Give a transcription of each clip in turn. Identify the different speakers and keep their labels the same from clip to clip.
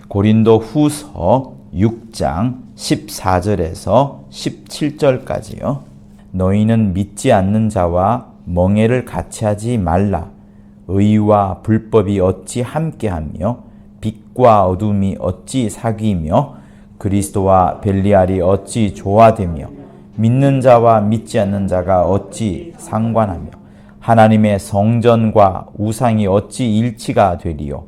Speaker 1: 고린도 후서 6장 14절에서 17절까지요. 너희는 믿지 않는 자와 멍에를 같이 하지 말라. 의와 불법이 어찌 함께하며 빛과 어둠이 어찌 사귀며 그리스도와 벨리알이 어찌 조화되며 믿는 자와 믿지 않는 자가 어찌 상관하며 하나님의 성전과 우상이 어찌 일치가 되리요.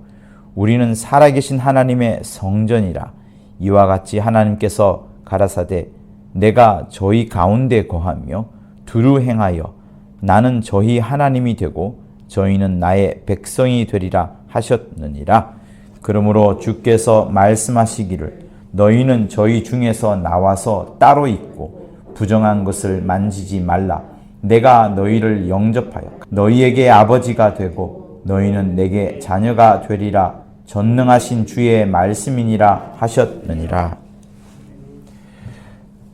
Speaker 1: 우리는 살아계신 하나님의 성전이라. 이와 같이 하나님께서 가라사대 내가 저희 가운데 거하며 두루 행하여 나는 저희 하나님이 되고 저희는 나의 백성이 되리라 하셨느니라. 그러므로 주께서 말씀하시기를 너희는 저희 중에서 나와서 따로 있고 부정한 것을 만지지 말라. 내가 너희를 영접하여 너희에게 아버지가 되고 너희는 내게 자녀가 되리라. 전능하신 주의 말씀이니라 하셨느니라.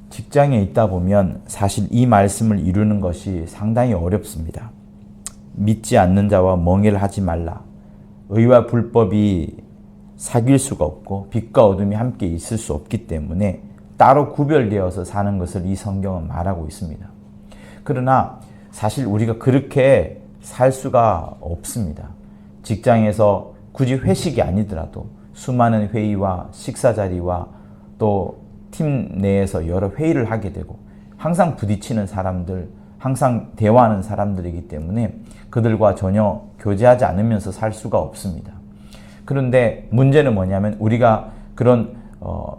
Speaker 1: 직장에 있다 보면 사실 이 말씀을 이루는 것이 상당히 어렵습니다. 믿지 않는 자와 멍에를 하지 말라. 의와 불법이 사귈 수가 없고 빛과 어둠이 함께 있을 수 없기 때문에 따로 구별되어서 사는 것을 이 성경은 말하고 있습니다. 그러나 사실 우리가 그렇게 살 수가 없습니다. 직장에서 굳이 회식이 아니더라도 수많은 회의와 식사 자리와 또 팀 내에서 여러 회의를 하게 되고 항상 부딪히는 사람들, 항상 대화하는 사람들이기 때문에 그들과 전혀 교제하지 않으면서 살 수가 없습니다. 그런데 문제는 뭐냐면 우리가 그런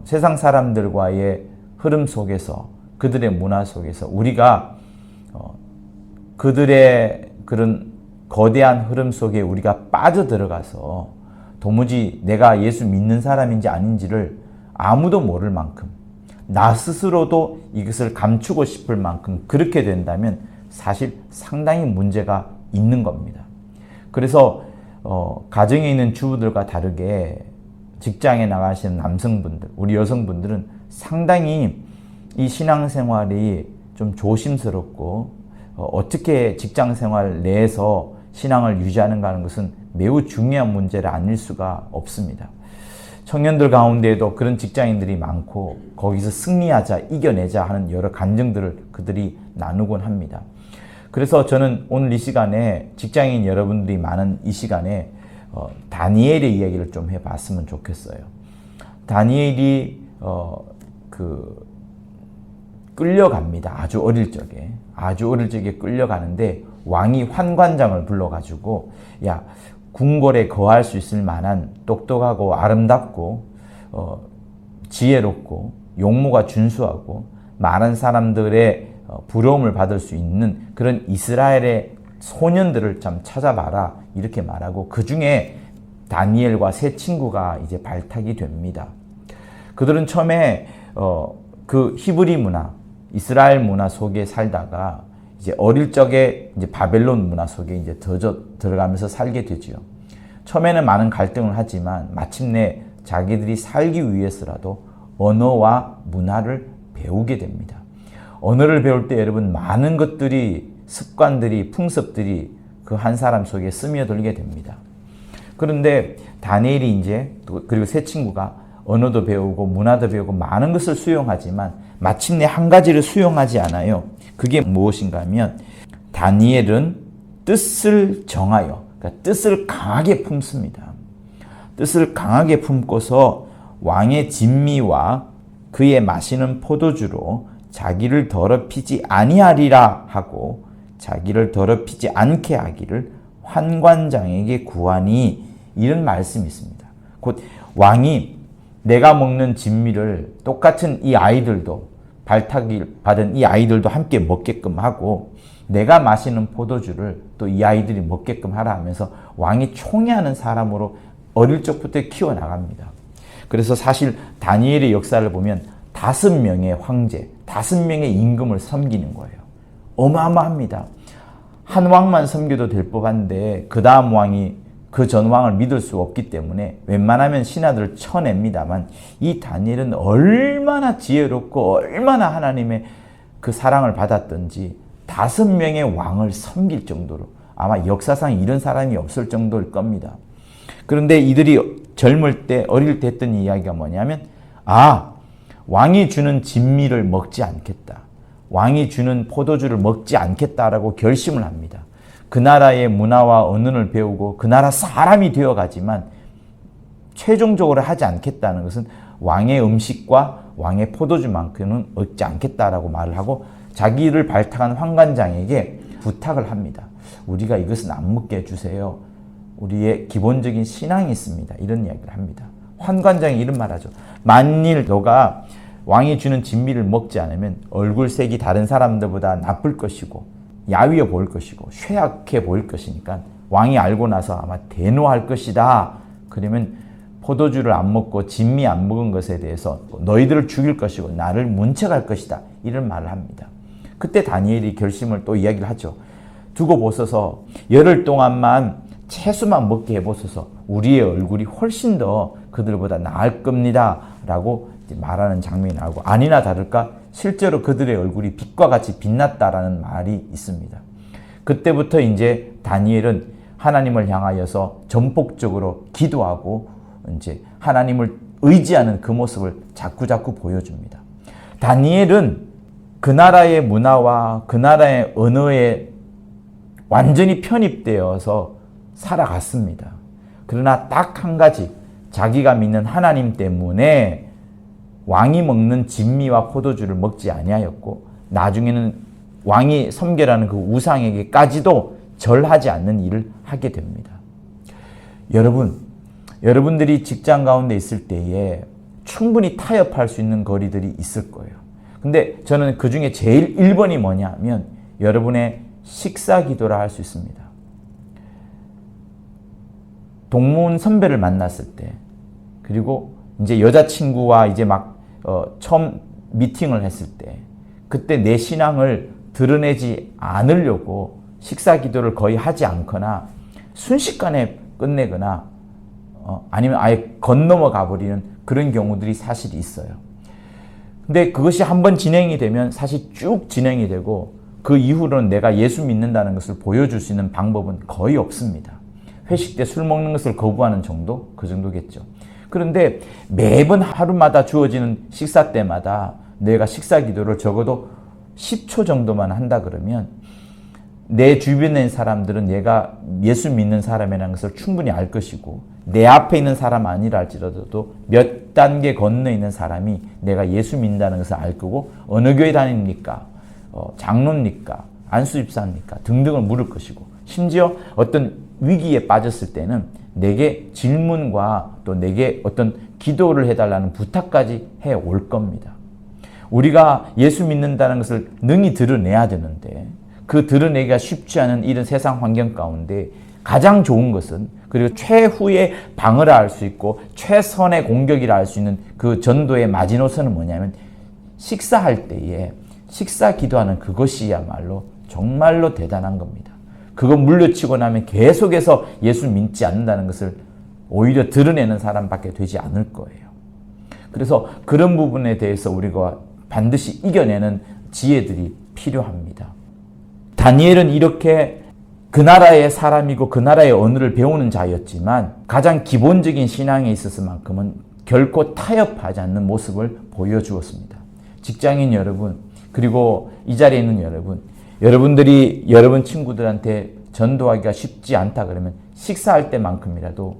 Speaker 1: 세상 사람들과의 흐름 속에서 그들의 문화 속에서 우리가 그들의 그런 거대한 흐름 속에 우리가 빠져들어가서 도무지 내가 예수 믿는 사람인지 아닌지를 아무도 모를 만큼 나 스스로도 이것을 감추고 싶을 만큼 그렇게 된다면 사실 상당히 문제가 있는 겁니다. 그래서 가정에 있는 주부들과 다르게 직장에 나가시는 남성분들, 우리 여성분들은 상당히 이 신앙생활이 좀 조심스럽고 어떻게 직장생활 내에서 신앙을 유지하는가 하는 것은 매우 중요한 문제를 아닐 수가 없습니다. 청년들 가운데에도 그런 직장인들이 많고 거기서 승리하자, 이겨내자 하는 여러 간증들을 그들이 나누곤 합니다. 그래서 저는 오늘 이 시간에 직장인 여러분들이 많은 이 시간에 다니엘의 이야기를 좀 해봤으면 좋겠어요. 다니엘이 끌려갑니다. 아주 어릴 적에 끌려가는데 왕이 환관장을 불러가지고 야, 궁궐에 거할 수 있을 만한 똑똑하고 아름답고 지혜롭고 용모가 준수하고 많은 사람들의 부러움을 받을 수 있는 그런 이스라엘의 소년들을 좀 찾아봐라 이렇게 말하고 그 중에 다니엘과 세 친구가 이제 발탁이 됩니다. 그들은 처음에 그 히브리 문화, 이스라엘 문화 속에 살다가 이제 어릴 적에 이제 바벨론 문화 속에 이제 들어가면서 살게 되지요. 처음에는 많은 갈등을 하지만 마침내 자기들이 살기 위해서라도 언어와 문화를 배우게 됩니다. 언어를 배울 때 여러분 많은 것들이 습관들이 풍습들이 그 한 사람 속에 스며들게 됩니다. 그런데 다니엘이 이제 그리고 세 친구가 언어도 배우고 문화도 배우고 많은 것을 수용하지만 마침내 한 가지를 수용하지 않아요. 그게 무엇인가 하면 다니엘은 뜻을 정하여 그러니까 뜻을 강하게 품습니다. 뜻을 강하게 품고서 왕의 진미와 그의 마시는 포도주로 자기를 더럽히지 아니하리라 하고 자기를 더럽히지 않게 하기를 환관장에게 구하니 이런 말씀이 있습니다. 곧 왕이 내가 먹는 진미를 똑같은 이 아이들도 발탁이 받은 이 아이들도 함께 먹게끔 하고 내가 마시는 포도주를 또 이 아이들이 먹게끔 하라 하면서 왕이 총애하는 사람으로 어릴 적부터 키워나갑니다. 그래서 사실 다니엘의 역사를 보면 5명의 황제, 5명의 임금을 섬기는 거예요. 어마어마합니다. 한 왕만 섬겨도 될 법한데 그 다음 왕이 그 전 왕을 믿을 수 없기 때문에 웬만하면 신하들을 쳐냅니다만 이 다니엘은 얼마나 지혜롭고 얼마나 하나님의 그 사랑을 받았던지 5명의 왕을 섬길 정도로 아마 역사상 이런 사람이 없을 정도일 겁니다. 그런데 이들이 젊을 때, 어릴 때 했던 이야기가 뭐냐면, 왕이 주는 진미를 먹지 않겠다. 왕이 주는 포도주를 먹지 않겠다라고 결심을 합니다. 그 나라의 문화와 언어를 배우고 그 나라 사람이 되어가지만 최종적으로 하지 않겠다는 것은 왕의 음식과 왕의 포도주만큼은 얻지 않겠다라고 말을 하고 자기를 발탁한 환관장에게 부탁을 합니다. 우리가 이것은 안 먹게 해주세요. 우리의 기본적인 신앙이 있습니다. 이런 이야기를 합니다. 환관장이 이런 말 하죠. 만일 너가 왕이 주는 진미를 먹지 않으면 얼굴색이 다른 사람들보다 나쁠 것이고 야위어 보일 것이고 쇠약해 보일 것이니까 왕이 알고 나서 아마 대노할 것이다. 그러면 포도주를 안 먹고 진미 안 먹은 것에 대해서 너희들을 죽일 것이고 나를 문책할 것이다. 이런 말을 합니다. 그때 다니엘이 결심을 또 이야기를 하죠. 두고 보소서 열흘 동안만 채소만 먹게 해보소서 우리의 얼굴이 훨씬 더 그들보다 나을 겁니다. 라고 말하는 장면이 나오고 아니나 다를까 실제로 그들의 얼굴이 빛과 같이 빛났다라는 말이 있습니다. 그때부터 이제 다니엘은 하나님을 향하여서 전폭적으로 기도하고 이제 하나님을 의지하는 그 모습을 자꾸자꾸 보여줍니다. 다니엘은 그 나라의 문화와 그 나라의 언어에 완전히 편입되어서 살아갔습니다. 그러나 딱 한 가지 자기가 믿는 하나님 때문에 왕이 먹는 진미와 포도주를 먹지 아니하였고 나중에는 왕이 섬겨라는 그 우상에게까지도 절하지 않는 일을 하게 됩니다. 여러분들이 직장 가운데 있을 때에 충분히 타협할 수 있는 거리들이 있을 거예요. 근데 저는 그 중에 제일 1번이 뭐냐 하면 여러분의 식사 기도라 할 수 있습니다. 동문 선배를 만났을 때 그리고 이제 여자친구와 이제 막 처음 미팅을 했을 때 그때 내 신앙을 드러내지 않으려고 식사 기도를 거의 하지 않거나 순식간에 끝내거나 아니면 아예 건너머 가버리는 그런 경우들이 사실 있어요. 근데 그것이 한번 진행이 되면 사실 쭉 진행이 되고 그 이후로는 내가 예수 믿는다는 것을 보여줄 수 있는 방법은 거의 없습니다. 회식 때 술 먹는 것을 거부하는 정도? 그 정도겠죠. 그런데 매번 하루마다 주어지는 식사 때마다 내가 식사 기도를 적어도 10초 정도만 한다 그러면 내 주변에 있는 사람들은 내가 예수 믿는 사람이라는 것을 충분히 알 것이고 내 앞에 있는 사람 아니라 할지라도 몇 단계 건너 있는 사람이 내가 예수 믿는다는 것을 알 거고 어느 교회 다닙니까? 장로입니까? 안수집사입니까? 등등을 물을 것이고 심지어 어떤 위기에 빠졌을 때는 내게 질문과 또 내게 어떤 기도를 해달라는 부탁까지 해올 겁니다. 우리가 예수 믿는다는 것을 능히 드러내야 되는데 그 드러내기가 쉽지 않은 이런 세상 환경 가운데 가장 좋은 것은 그리고 최후의 방어라 할 수 있고 최선의 공격이라 할 수 있는 그 전도의 마지노선은 뭐냐면 식사할 때에 식사 기도하는 그것이야말로 정말로 대단한 겁니다. 그거 물려치고 나면 계속해서 예수 믿지 않는다는 것을 오히려 드러내는 사람밖에 되지 않을 거예요. 그래서 그런 부분에 대해서 우리가 반드시 이겨내는 지혜들이 필요합니다. 다니엘은 이렇게 그 나라의 사람이고 그 나라의 언어를 배우는 자였지만 가장 기본적인 신앙에 있어서만큼은 결코 타협하지 않는 모습을 보여주었습니다. 직장인 여러분, 그리고 이 자리에 있는 여러분들이 여러분 친구들한테 전도하기가 쉽지 않다 그러면 식사할 때만큼이라도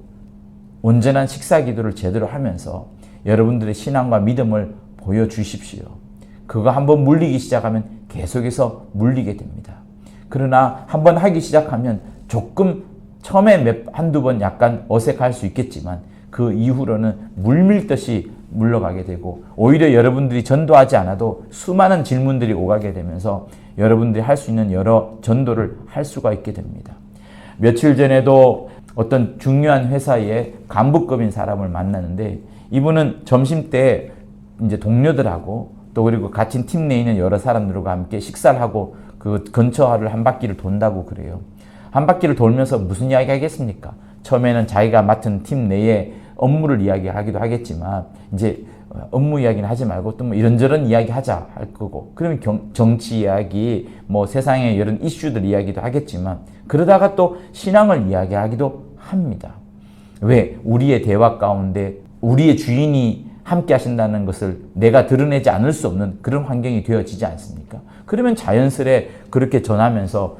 Speaker 1: 온전한 식사 기도를 제대로 하면서 여러분들의 신앙과 믿음을 보여주십시오. 그거 한번 물리기 시작하면 계속해서 물리게 됩니다. 그러나 한번 하기 시작하면 조금 처음에 한두 번 약간 어색할 수 있겠지만 그 이후로는 물밀듯이 물러가게 되고 오히려 여러분들이 전도하지 않아도 수많은 질문들이 오가게 되면서 여러분들이 할 수 있는 여러 전도를 할 수가 있게 됩니다. 며칠 전에도 어떤 중요한 회사의 간부급인 사람을 만났는데 이분은 점심 때 이제 동료들하고 또 그리고 같은 팀 내에 있는 여러 사람들과 함께 식사를 하고 그 근처를 한 바퀴를 돈다고 그래요. 한 바퀴를 돌면서 무슨 이야기 하겠습니까? 처음에는 자기가 맡은 팀 내에 업무를 이야기하기도 하겠지만 이제 업무 이야기는 하지 말고 또 뭐 이런저런 이야기 하자 할 거고 그러면 정치 이야기 뭐 세상의 이런 이슈들 이야기도 하겠지만 그러다가 또 신앙을 이야기하기도 합니다. 왜? 우리의 대화 가운데 우리의 주인이 함께 하신다는 것을 내가 드러내지 않을 수 없는 그런 환경이 되어지지 않습니까? 그러면 자연스레 그렇게 전하면서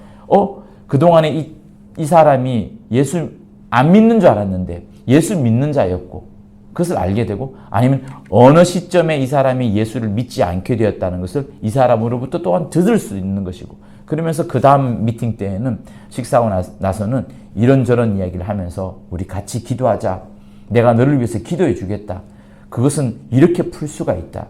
Speaker 1: 그동안에 이 사람이 예수 안 믿는 줄 알았는데 예수 믿는 자였고 그것을 알게 되고, 아니면 어느 시점에 이 사람이 예수를 믿지 않게 되었다는 것을 이 사람으로부터 또한 들을 수 있는 것이고, 그러면서 그 다음 미팅 때에는 식사하고 나서는 이런저런 이야기를 하면서 우리 같이 기도하자. 내가 너를 위해서 기도해 주겠다. 그것은 이렇게 풀 수가 있다.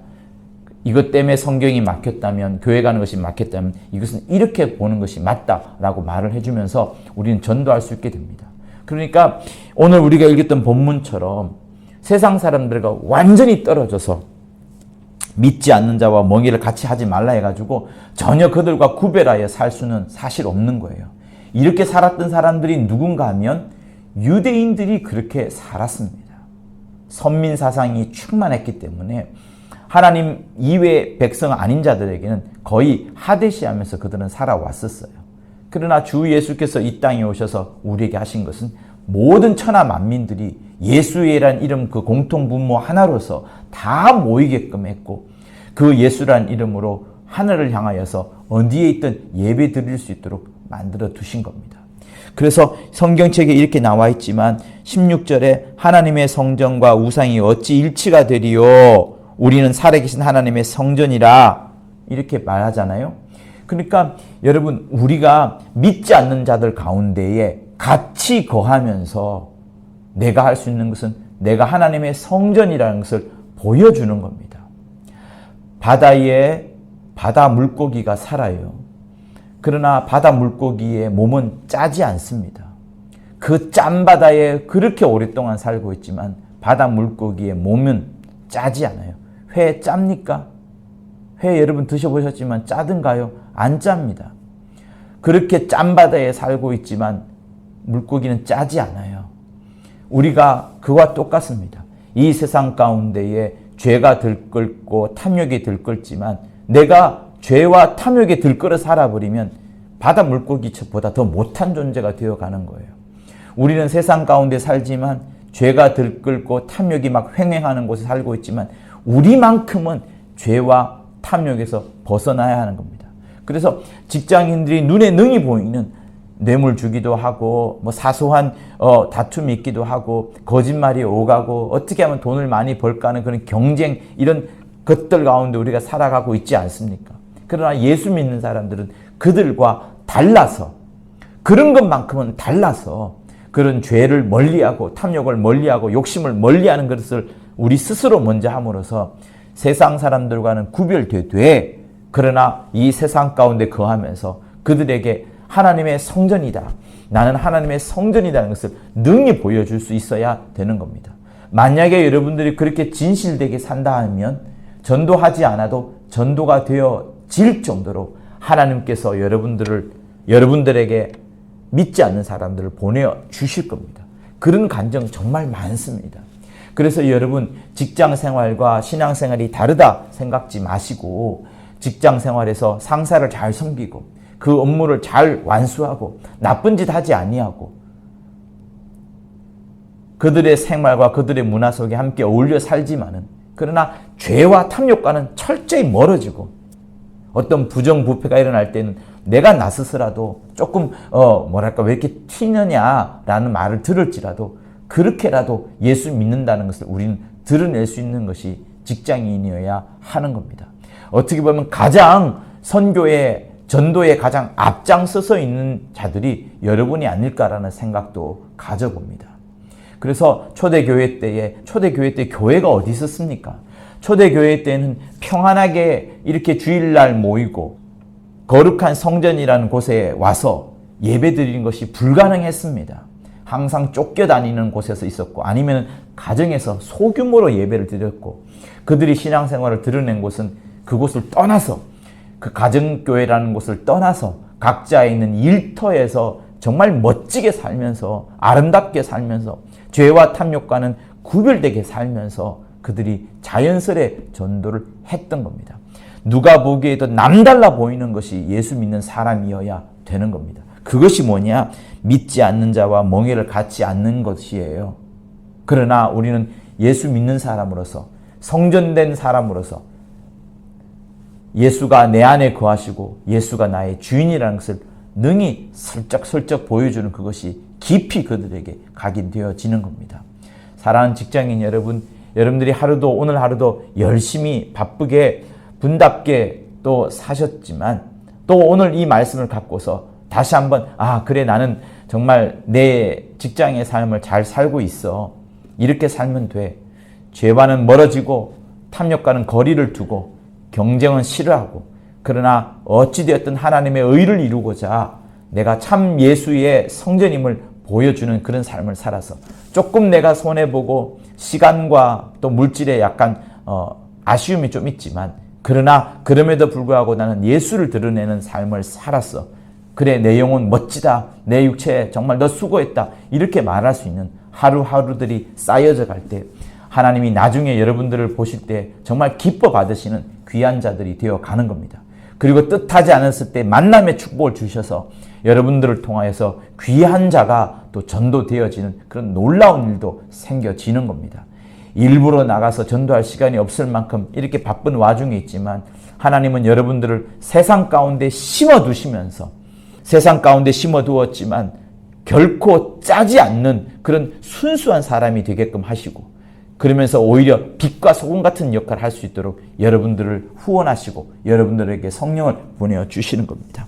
Speaker 1: 이것 때문에 성경이 막혔다면, 교회 가는 것이 막혔다면 이것은 이렇게 보는 것이 맞다라고 말을 해주면서 우리는 전도할 수 있게 됩니다. 그러니까 오늘 우리가 읽었던 본문처럼 세상 사람들과 완전히 떨어져서 믿지 않는 자와 멍에를 같이 하지 말라 해가지고 전혀 그들과 구별하여 살 수는 사실 없는 거예요. 이렇게 살았던 사람들이 누군가 하면 유대인들이 그렇게 살았습니다. 선민 사상이 충만했기 때문에 하나님 이외 백성 아닌 자들에게는 거의 하대시하면서 그들은 살아왔었어요. 그러나 주 예수께서 이 땅에 오셔서 우리에게 하신 것은 모든 천하 만민들이 예수의란 이름 그 공통분모 하나로서 다 모이게끔 했고, 그 예수란 이름으로 하늘을 향하여서 어디에 있든 예배 드릴 수 있도록 만들어 두신 겁니다. 그래서 성경책에 이렇게 나와 있지만 16절에 하나님의 성전과 우상이 어찌 일치가 되리요? 우리는 살아계신 하나님의 성전이라 이렇게 말하잖아요. 그러니까 여러분, 우리가 믿지 않는 자들 가운데에 같이 거하면서 내가 할 수 있는 것은 내가 하나님의 성전이라는 것을 보여주는 겁니다. 바다에 바다 물고기가 살아요. 그러나 바다 물고기의 몸은 짜지 않습니다. 그 짠 바다에 그렇게 오랫동안 살고 있지만 바다 물고기의 몸은 짜지 않아요. 회 짭니까? 회 여러분 드셔보셨지만 짜든가요? 안 짭니다. 그렇게 짠 바다에 살고 있지만 물고기는 짜지 않아요. 우리가 그와 똑같습니다. 이 세상 가운데에 죄가 들끓고 탐욕이 들끓지만 내가 죄와 탐욕에 들끓어 살아버리면 바다 물고기보다 더 못한 존재가 되어가는 거예요. 우리는 세상 가운데 살지만 죄가 들끓고 탐욕이 막 횡행하는 곳에 살고 있지만 우리만큼은 죄와 탐욕에서 벗어나야 하는 겁니다. 그래서 직장인들이 눈에 능히 보이는 뇌물 주기도 하고 뭐 사소한 다툼이 있기도 하고 거짓말이 오가고 어떻게 하면 돈을 많이 벌까 하는 그런 경쟁, 이런 것들 가운데 우리가 살아가고 있지 않습니까? 그러나 예수 믿는 사람들은 그들과 달라서, 그런 것만큼은 달라서 그런 죄를 멀리하고 탐욕을 멀리하고 욕심을 멀리하는 것을 우리 스스로 먼저 함으로써 세상 사람들과는 구별되되, 그러나 이 세상 가운데 거하면서 그들에게 하나님의 성전이다, 나는 하나님의 성전이라는 것을 능히 보여줄 수 있어야 되는 겁니다. 만약에 여러분들이 그렇게 진실되게 산다 하면 전도하지 않아도 전도가 되어질 정도로 하나님께서 여러분들에게 믿지 않는 사람들을 보내주실 겁니다. 그런 간증 정말 많습니다. 그래서 여러분, 직장 생활과 신앙 생활이 다르다 생각지 마시고 직장 생활에서 상사를 잘 섬기고 그 업무를 잘 완수하고 나쁜 짓 하지 아니하고 그들의 생활과 그들의 문화 속에 함께 어울려 살지만은, 그러나 죄와 탐욕과는 철저히 멀어지고 어떤 부정부패가 일어날 때는 내가 나 스스로라도 조금 왜 이렇게 튀느냐라는 말을 들을지라도 그렇게라도 예수 믿는다는 것을 우리는 드러낼 수 있는 것이 직장인이어야 하는 겁니다. 어떻게 보면 가장 선교의 전도에 가장 앞장서서 있는 자들이 여러분이 아닐까라는 생각도 가져봅니다. 그래서 초대교회 때 교회가 어디 있었습니까? 초대교회 때는 평안하게 이렇게 주일날 모이고 거룩한 성전이라는 곳에 와서 예배 드리는 것이 불가능했습니다. 항상 쫓겨다니는 곳에서 있었고, 아니면 가정에서 소규모로 예배를 드렸고, 그들이 신앙생활을 드러낸 곳은 그곳을 떠나서, 그 가정교회라는 곳을 떠나서 각자에 있는 일터에서 정말 멋지게 살면서, 아름답게 살면서, 죄와 탐욕과는 구별되게 살면서 그들이 자연스레 전도를 했던 겁니다. 누가 보기에도 남달라 보이는 것이 예수 믿는 사람이어야 되는 겁니다. 그것이 뭐냐? 믿지 않는 자와 멍에를 갖지 않는 것이에요. 그러나 우리는 예수 믿는 사람으로서, 성전된 사람으로서 예수가 내 안에 거하시고 예수가 나의 주인이라는 것을 능히 슬쩍슬쩍 보여주는 그것이 깊이 그들에게 각인되어지는 겁니다. 사랑하는 직장인 여러분, 여러분들이 하루도, 오늘 하루도 열심히 바쁘게 분답게 또 사셨지만, 또 오늘 이 말씀을 갖고서 다시 한번 그래, 나는 정말 내 직장의 삶을 잘 살고 있어, 이렇게 살면 돼. 죄와는 멀어지고 탐욕과는 거리를 두고 경쟁은 싫어하고, 그러나 어찌되었든 하나님의 의를 이루고자 내가 참 예수의 성전임을 보여주는 그런 삶을 살아서 조금 내가 손해보고 시간과 또 물질에 약간 아쉬움이 좀 있지만, 그러나 그럼에도 불구하고 나는 예수를 드러내는 삶을 살았어. 그래, 내 영혼 멋지다. 내 육체 정말 너 수고했다. 이렇게 말할 수 있는 하루하루들이 쌓여져 갈 때 하나님이 나중에 여러분들을 보실 때 정말 기뻐 받으시는 귀한 자들이 되어 가는 겁니다. 그리고 뜻하지 않았을 때 만남의 축복을 주셔서 여러분들을 통하여서 귀한 자가 또 전도되어지는 그런 놀라운 일도 생겨지는 겁니다. 일부러 나가서 전도할 시간이 없을 만큼 이렇게 바쁜 와중에 있지만, 하나님은 여러분들을 세상 가운데 심어두시면서, 세상 가운데 심어두었지만 결코 짜지 않는 그런 순수한 사람이 되게끔 하시고, 그러면서 오히려 빛과 소금 같은 역할을 할 수 있도록 여러분들을 후원하시고 여러분들에게 성령을 보내어 주시는 겁니다.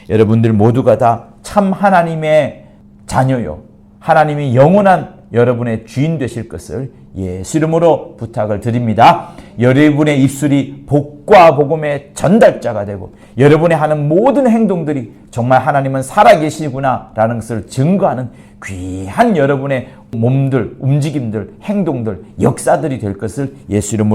Speaker 1: 여러분들 모두가 다 참 하나님의 자녀요, 하나님이 영원한 여러분의 주인 되실 것을 예수 이름으로 부탁을 드립니다. 여러분의 입술이 복과 복음의 전달자가 되고, 여러분의 하는 모든 행동들이 정말 하나님은 살아계시구나 라는 것을 증거하는 귀한 여러분의 몸들, 움직임들, 행동들, 역사들이 될 것을 예수 이름으로